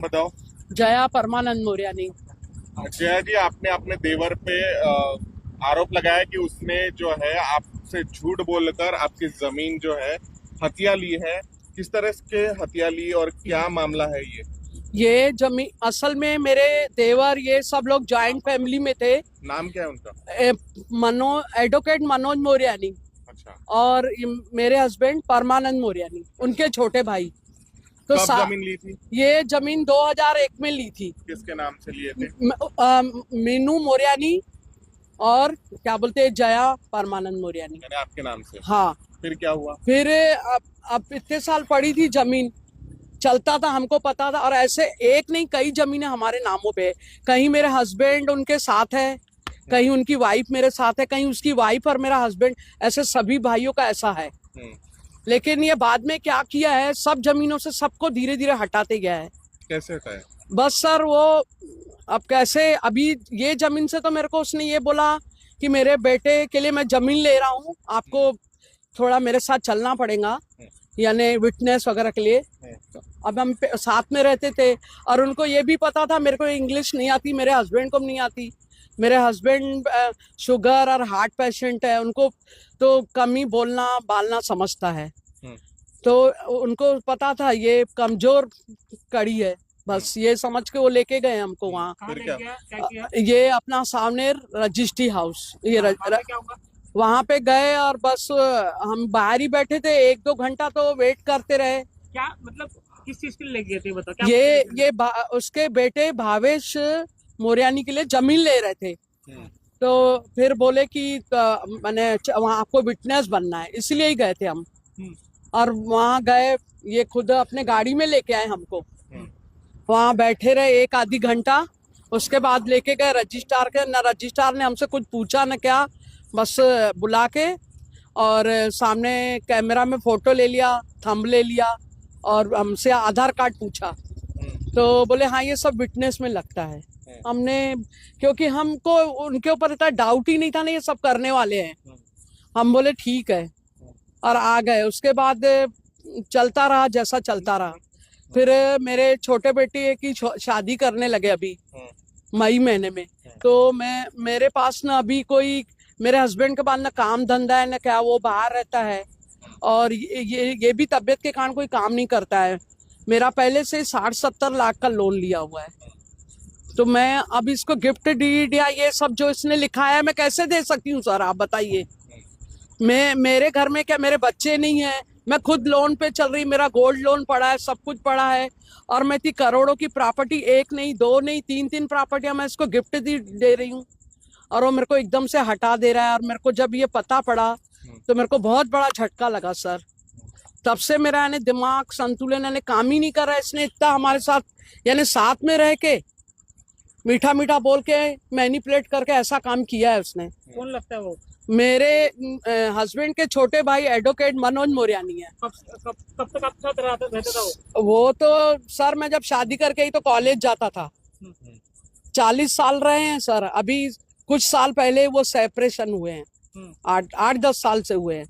बताओ। जया परमानंद मौर्यानी। जया जी, आपने अपने देवर पे आरोप लगाया कि उसने जो है आपसे झूठ बोलकर आपकी जमीन जो है हथिया ली है। किस तरह के हथिया ली और क्या मामला है ये जमीन असल में मेरे देवर ये सब लोग जॉइंट फैमिली में थे। नाम क्या है उनका? ए, एडवोकेट मनोज मौर्यानी अच्छा। और मेरे हस्बैंड परमानंद मौर्यानी, उनके छोटे भाई। तो कब जमीन ली थी? ये जमीन 2001 में ली थी। किसके नाम से लिए थे? मीनू मौर्यानी और क्या बोलते हैं, जया परमानंद मौर्यानी। यानी आपके नाम से? हाँ। फिर क्या हुआ? फिर अब इतने साल पड़ी थी जमीन, चलता था, हमको पता था। और ऐसे एक नहीं, कई जमीनें हमारे नामों पे है। कहीं मेरे हस्बैंड उनके साथ है, कहीं उनकी वाइफ मेरे साथ है, कहीं उसकी वाइफ और मेरा हस्बैंड, ऐसे सभी भाइयों का ऐसा है। लेकिन ये बाद में क्या किया है, सब जमीनों से सबको धीरे धीरे हटाते गया है। कैसे हटाया? बस सर वो अब कैसे, अभी ये जमीन से तो मेरे को उसने ये बोला कि मेरे बेटे के लिए मैं जमीन ले रहा हूँ, आपको थोड़ा मेरे साथ चलना पड़ेगा, यानी विटनेस वगैरह के लिए। अब हम साथ में रहते थे और उनको ये भी पता था मेरे को इंग्लिश नहीं आती, मेरे हस्बैंड को नहीं आती। मेरे हस्बैंड शुगर और हार्ट पेशेंट है, उनको तो कम ही बोलना बालना समझता है। तो उनको पता था ये कमजोर कड़ी है, बस ये समझ के वो लेके गए हमको वहाँ। फिर क्या? ये अपना सामने रजिस्ट्री हाउस, ये वहाँ पे गए और बस हम बाहर ही बैठे थे, 1-2 घंटा तो वेट करते रहे। क्या मतलब किस चीज के लिए ले गए थे, बताओ क्या? ये उसके बेटे भावेश मौर्यानी के लिए जमीन ले रहे थे। तो फिर बोले कि मैंने वहाँ आपको विटनेस बनना है, इसलिए ही गए थे हम। और वहाँ गए, ये खुद अपने गाड़ी में लेके आए हमको। वहाँ बैठे रहे 1 आधी घंटा, उसके बाद लेके गए रजिस्ट्रार के। न रजिस्ट्रार ने हमसे कुछ पूछा न क्या, बस बुला के और सामने कैमरा में फोटो ले लिया, थंब ले लिया और हमसे आधार कार्ड पूछा। तो बोले हाँ ये सब विटनेस में लगता है। हमने, क्योंकि हमको उनके ऊपर इतना डाउट ही नहीं था ना ये सब करने वाले हैं, हम बोले ठीक है और आ गए। उसके बाद चलता रहा जैसा चलता रहा। फिर मेरे छोटे बेटे की शादी करने लगे अभी मई महीने में। तो मेरे पास ना अभी कोई, मेरे हस्बैंड के पास ना काम धंधा है ना क्या, वो बाहर रहता है और ये भी तबीयत के कारण कोई काम नहीं करता है। मेरा पहले से 60-70 लाख का लोन लिया हुआ है। तो मैं अब इसको गिफ्ट डीड या ये सब जो इसने लिखा है मैं कैसे दे सकती हूँ सर, आप बताइए। मेरे घर में क्या मेरे बच्चे नहीं है, मैं खुद लोन पे चल रही, मेरा गोल्ड लोन पड़ा है, सब कुछ पड़ा है। और मैं इतनी करोड़ों की प्रॉपर्टी, 1 नहीं 2 नहीं 3-3 प्रॉपर्टियां मैं इसको गिफ्ट दे रही हूँ और वो मेरे को एकदम से हटा दे रहा है। और मेरे को जब ये पता पड़ा तो मेरे को बहुत बड़ा झटका लगा सर। तब से मेरा यानी दिमाग संतुलन यानी काम ही नहीं कर रहा है। इसने इतना हमारे साथ यानी साथ में रह के मीठा मीठा बोल के मैनिपुलेट करके ऐसा काम किया है उसने। कौन लगता है वो? मेरे हस्बैंड के छोटे भाई एडवोकेट मनोज मौर्यानी है। कब तक आपके साथ रहता था वो तो सर मैं जब शादी करके ही तो कॉलेज जाता था। 40 साल रहे हैं सर। अभी कुछ साल पहले वो सेपरेशन हुए हैं, 8-10 साल से हुए हैं।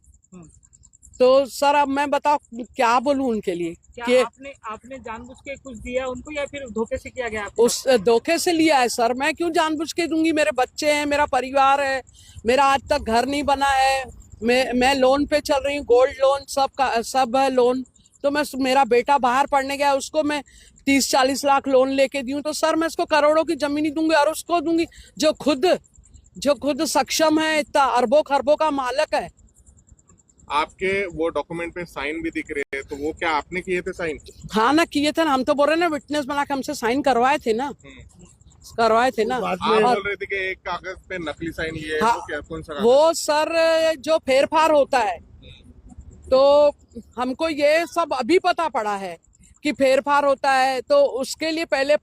तो सर अब मैं बताओ क्या बोलूं उनके लिए कि आपने जानबूझ के कुछ दिया उनको या फिर धोखे से किया गया आपको? उस धोखे से लिया है सर। मैं क्यों जानबूझ के दूंगी, मेरे बच्चे हैं, मेरा परिवार है, मेरा आज तक घर नहीं बना है, मैं लोन पे चल रही हूँ, गोल्ड लोन सब है लोन। तो मेरा बेटा बाहर पढ़ने गया, उसको मैं 30-40 लाख लोन लेके दी हूँ। तो सर मैं इसको करोड़ों की जमीन ही दूंगी और उसको दूंगी जो खुद सक्षम है, इतना अरबों खरबों का मालिक है। आपके वो डॉक्यूमेंट पे साइन भी दिख रहे हैं, तो वो क्या आपने किए थे साइन? हाँ ना, किए थे ना, हम तो बोल रहे हैं ना, विटनेस बना के हमसे साइन करवाए थे ना। आप बोल रहे थे कि एक कागज पे नकली साइन लिए। हाँ, वो क्या, कौन सा कागज? वो सर जो फेरफार होता है, तो हमको ये सब अभी पता पड़ा है कि फेरफार होता है। तो उसके लिए पहले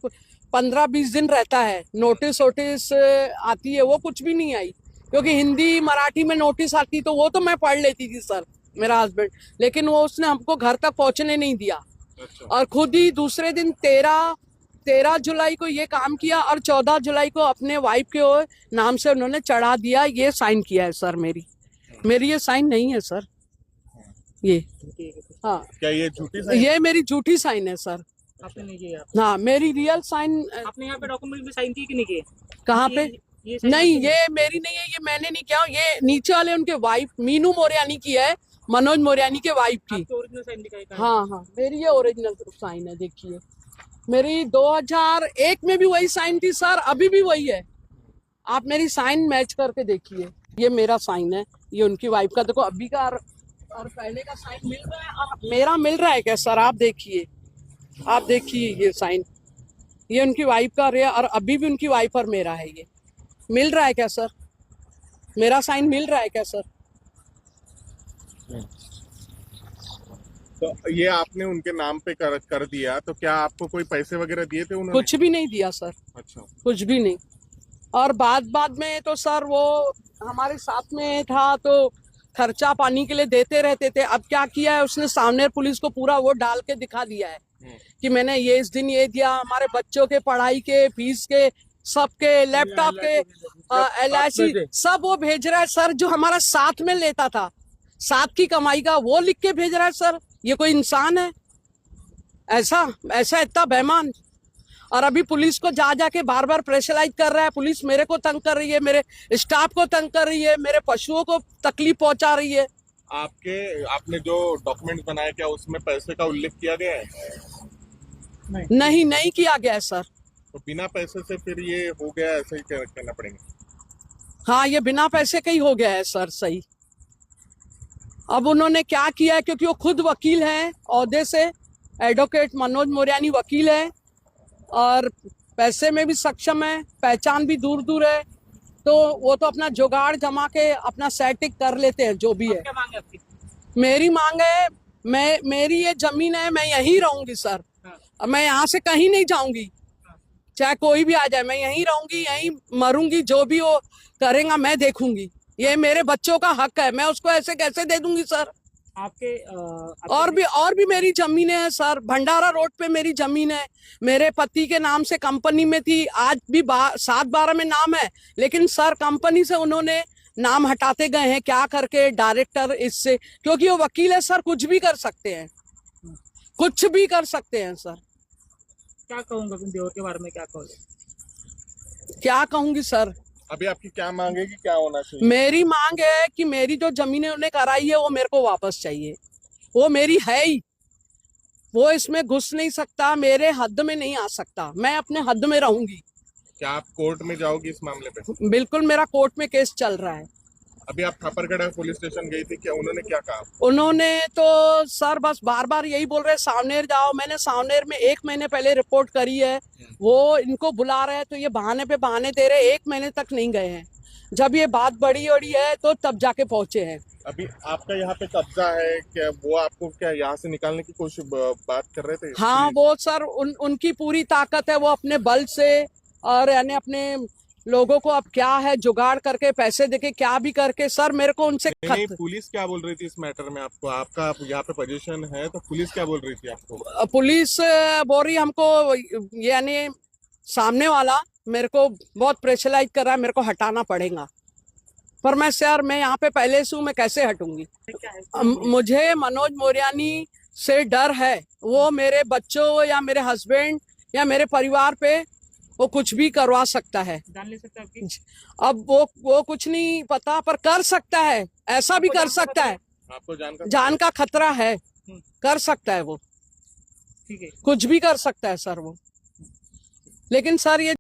15-20 दिन रहता है, नोटिस वोटिस आती है, वो कुछ भी नहीं आई। क्योंकि हिंदी मराठी में नोटिस आती तो वो तो मैं पढ़ लेती थी सर, मेरा हस्बैंड, लेकिन वो उसने हमको घर तक पहुंचने नहीं दिया। अच्छा। और खुद ही दूसरे दिन 13 जुलाई को ये काम किया और 14 जुलाई को अपने वाइफ के नाम से उन्होंने चढ़ा दिया। ये साइन किया है सर, मेरी ये साइन नहीं है सर। ये हाँ, क्या ये झूठी साइन? ये मेरी झूठी साइन है सर। आपने नहीं किया? हाँ मेरी रियल साइन आपने यहाँ पे डॉक्यूमेंट में साइन किए कि नहीं किए? कहाँ पे? ये sign नहीं, आपने- ये मेरी नहीं है, ये मैंने नहीं किया। ये नीचे वाले उनके वाइफ मीनू मोरयानी की है, मनोज मोरयानी के वाइफ की। आपके ओरिजिनल साइन दिखाई कहाँ है? हाँ हाँ, मेरी ये ओरिजिनल साइन है, देखिए। मेरी 2001 में भी वही साइन थी सर, अभी भी वही है। आप मेरी साइन मैच करके देखिए, ये मेरा साइन है, ये उनकी वाइफ का। देखो अभी का और पहले का साइन मिल रहा है, और मेरा मिल रहा है क्या सर? आप देखिए, आप देखिए ये साइन, ये उनकी वाइफ का है, और अभी भी उनकी वाइफ और मेरा है। ये मिल रहा है क्या सर? मेरा साइन मिल रहा है क्या सर? तो ये आपने उनके नाम पे कर दिया, तो क्या आपको कोई पैसे वगैरह दिए थे उन्होंने? कुछ भी नहीं दिया सर, अच्छा। कुछ भी नहीं। और बाद में तो सर वो हमारे साथ में था, तो खर्चा पानी के लिए देते रहते थे। अब क्या किया है उसने, सामने पुलिस को पूरा वो डाल के दिखा दिया है कि मैंने ये इस दिन ये दिया, हमारे बच्चों के पढ़ाई के, फीस के, सबके, लैपटॉप के, LIC सब वो भेज रहा है सर। जो हमारा साथ में लेता था, साथ की कमाई का, वो लिख के भेज रहा है सर। ये कोई इंसान है? ऐसा इतना बेईमान। और अभी पुलिस को जा जाके बार बार प्रेशराइज कर रहा है। पुलिस मेरे को तंग कर रही है, मेरे स्टाफ को तंग कर रही है, मेरे पशुओं को तकलीफ पहुंचा रही है। आपने जो डॉक्यूमेंट बनाया, क्या उसमें पैसे का उल्लेख किया गया है? नहीं किया गया है सर। तो बिना पैसे से फिर ये हो गया, ऐसा ही करना पड़ेगा? हाँ, ये बिना पैसे का ही हो गया है सर, सही। अब उन्होंने क्या किया है, क्योंकि वो खुद वकील हैं ओहदे से, एडवोकेट मनोज मोरयानी वकील है, और पैसे में भी सक्षम है, पहचान भी दूर दूर है, तो वो तो अपना जुगाड़ जमा के अपना सेटिंग कर लेते हैं, जो भी है। क्या मांग है आपकी? मेरी मांग है, मेरी ये जमीन है, मैं यहीं रहूंगी सर। हाँ। मैं यहाँ से कहीं नहीं जाऊंगी, चाहे कोई भी आ जाए, मैं यहीं रहूंगी, यहीं मरूंगी। जो भी वो करेगा मैं देखूंगी। ये मेरे बच्चों का हक है, मैं उसको ऐसे कैसे दे दूंगी सर? आपके और भी मेरी जमीनें हैं सर। भंडारा रोड पे मेरी जमीन है, मेरे पति के नाम से कंपनी में थी, आज भी 7/12 में नाम है, लेकिन सर कंपनी से उन्होंने नाम हटाते गए हैं। क्या करके? डायरेक्टर इससे, क्योंकि वो वकील है सर, कुछ भी कर सकते हैं, कुछ भी कर सकते हैं सर। क्या कहूंगा अपने देवर के बारे में, क्या कहोगे? क्या कहूंगी सर? अभी आपकी क्या मांग है कि क्या होना चाहिए? मेरी मांग है कि मेरी जो जमीनें उन्हें कराई है वो मेरे को वापस चाहिए। वो मेरी है ही, वो इसमें घुस नहीं सकता, मेरे हद में नहीं आ सकता, मैं अपने हद में रहूंगी। क्या आप कोर्ट में जाओगी इस मामले पे? बिल्कुल, मेरा कोर्ट में केस चल रहा है। अभी आप थापरगढ़ पुलिस स्टेशन गई थी, क्या उन्होंने क्या कहा? उन्होंने तो सर बस बार बार यही बोल रहे, सावनेर जाओ। मैंने सावनेर में 1 महीने पहले रिपोर्ट करी है, वो इनको बुला रहे हैं, तो ये बहाने पे बहाने दे रहे, 1 महीने तक नहीं गए हैं। जब ये बात बड़ी है तो तब जाके पहुंचे हैं। अभी आपका यहाँ पे कब्जा है क्या? वो आपको क्या यहाँ से निकालने की कोशिश बात कर रहे थे? हाँ, वो सर उनकी पूरी ताकत है, वो अपने बल से, और यानी अपने लोगों को अब क्या है जुगाड़ करके, पैसे देके, क्या भी करके सर मेरे को उनसे नहीं, पुलिस क्या बोल रही थी इस मैटर में आपको? आपका यहाँ पे पोजीशन है, तो पुलिस क्या बोल रही थी आपको? पुलिस बोल रही हमको, यानी सामने वाला मेरे को बहुत प्रेशराइज कर रहा है, मेरे को हटाना पड़ेगा। पर मैं सर, मैं यहाँ पे पहले से हूँ, मैं कैसे हटूंगी? क्या है? मुझे मनोज मोरयानी से डर है। वो मेरे बच्चों या मेरे हस्बैंड या मेरे परिवार पे वो कुछ भी करवा सकता है। जान ले सकते हैं आपकी? अब वो कुछ नहीं पता, पर कर सकता है, ऐसा भी कर सकता है। आपको जान का खतरा है, कर सकता है वो, ठीक है। कुछ भी कर सकता है सर वो। लेकिन सर ये